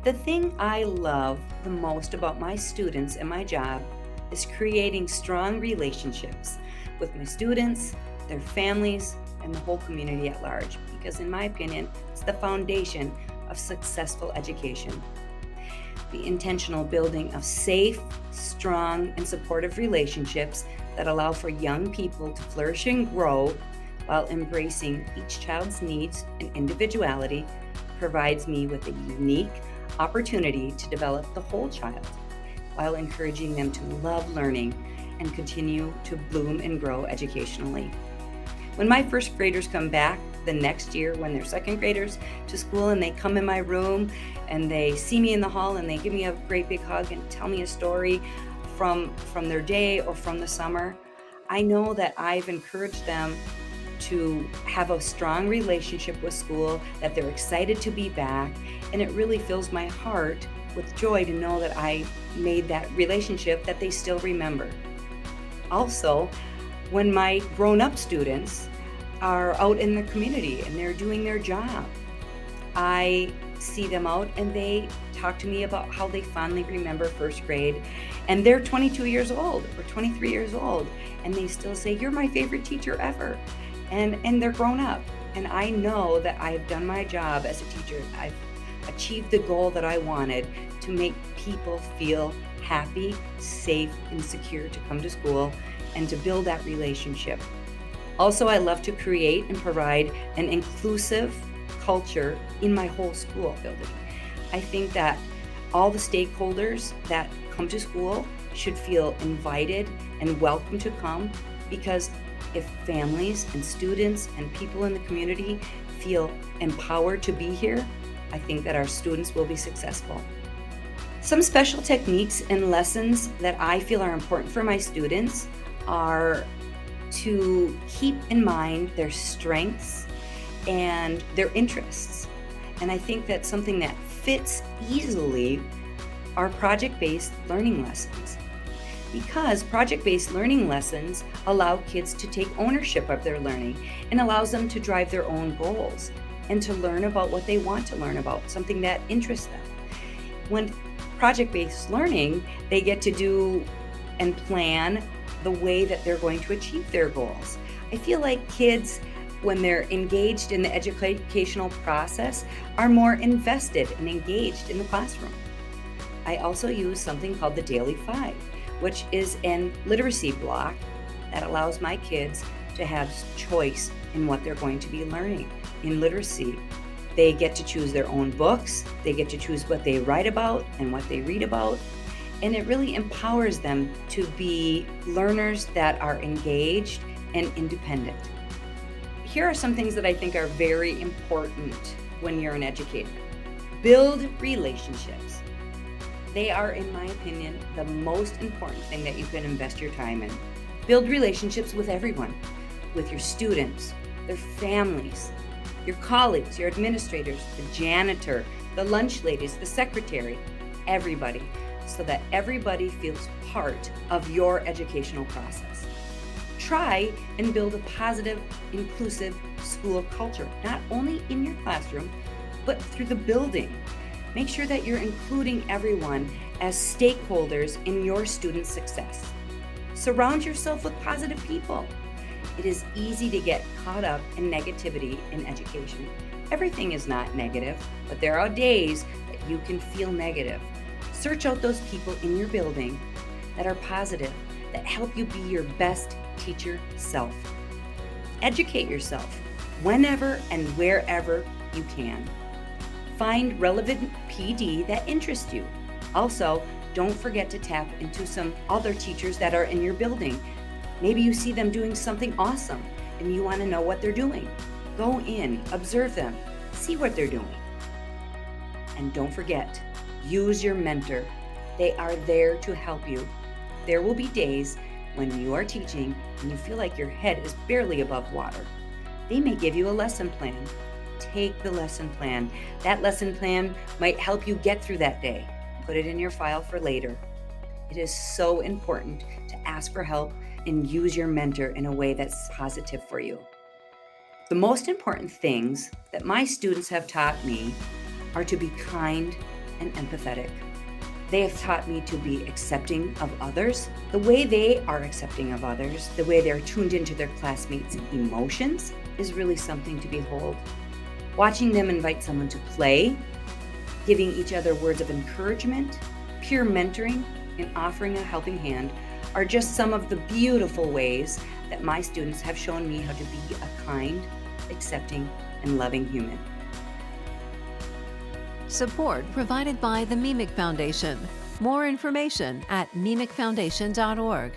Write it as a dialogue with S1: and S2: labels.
S1: The thing I love the most about my students and my job is creating strong relationships with my students, their families, and the whole community at large, because in my opinion, it's the foundation of successful education. The intentional building of safe, strong, and supportive relationships that allow for young people to flourish and grow while embracing each child's needs and individuality provides me with a unique opportunity to develop the whole child while encouraging them to love learning and continue to bloom and grow educationally. When my first graders come back the next year, when they're second graders to school, and they come in my room and they see me in the hall and they give me a great big hug and tell me a story from their day or from the summer, I know that I've encouraged them to have a strong relationship with school, that they're excited to be back, and it really fills my heart with joy to know that I made that relationship that they still remember. Also, when my grown-up students are out in the community and they're doing their job, I see them out and they talk to me about how they fondly remember first grade, and they're 22 years old or 23 years old, and they still say, "You're my favorite teacher ever." And they're grown up. And I know that I've done my job as a teacher. I've achieved the goal that I wanted to make people feel happy, safe, and secure to come to school and to build that relationship. Also, I love to create and provide an inclusive culture in my whole school building. I think that all the stakeholders that come to school should feel invited and welcome to come, because if families and students and people in the community feel empowered to be here, I think that our students will be successful. Some special techniques and lessons that I feel are important for my students are to keep in mind their strengths and their interests. And I think that something that fits easily are project-based learning lessons, because project-based learning lessons allow kids to take ownership of their learning and allows them to drive their own goals and to learn about what they want to learn about, something that interests them. When project-based learning, they get to do and plan the way that they're going to achieve their goals. I feel like kids, when they're engaged in the educational process, are more invested and engaged in the classroom. I also use something called the Daily 5, which is an literacy block that allows my kids to have choice in what they're going to be learning. In literacy, they get to choose their own books, they get to choose what they write about and what they read about, and it really empowers them to be learners that are engaged and independent. Here are some things that I think are very important when you're an educator. Build relationships. They are, in my opinion, the most important thing that you can invest your time in. Build relationships with everyone, with your students, their families, your colleagues, your administrators, the janitor, the lunch ladies, the secretary, everybody, so that everybody feels part of your educational process. Try and build a positive, inclusive school culture, not only in your classroom, but through the building. Make sure that you're including everyone as stakeholders in your students' success. Surround yourself with positive people. It is easy to get caught up in negativity in education. Everything is not negative, but there are days that you can feel negative. Search out those people in your building that are positive, that help you be your best teacher self. Educate yourself whenever and wherever you can. Find relevant PD that interests you. Also, don't forget to tap into some other teachers that are in your building. Maybe you see them doing something awesome and you want to know what they're doing. Go in, observe them, see what they're doing. And don't forget, use your mentor. They are there to help you. There will be days when you are teaching and you feel like your head is barely above water. They may give you a lesson plan. Take the lesson plan. That lesson plan might help you get through that day. Put it in your file for later. It is so important to ask for help and use your mentor in a way that's positive for you. The most important things that my students have taught me are to be kind, and empathetic. They have taught me to be accepting of others, the way they are accepting of others, the way they're tuned into their classmates' emotions is really something to behold. Watching them invite someone to play, giving each other words of encouragement, peer mentoring, and offering a helping hand are just some of the beautiful ways that my students have shown me how to be a kind, accepting, and loving human.
S2: Support provided by the Meemic Foundation. More information at meemicfoundation.org.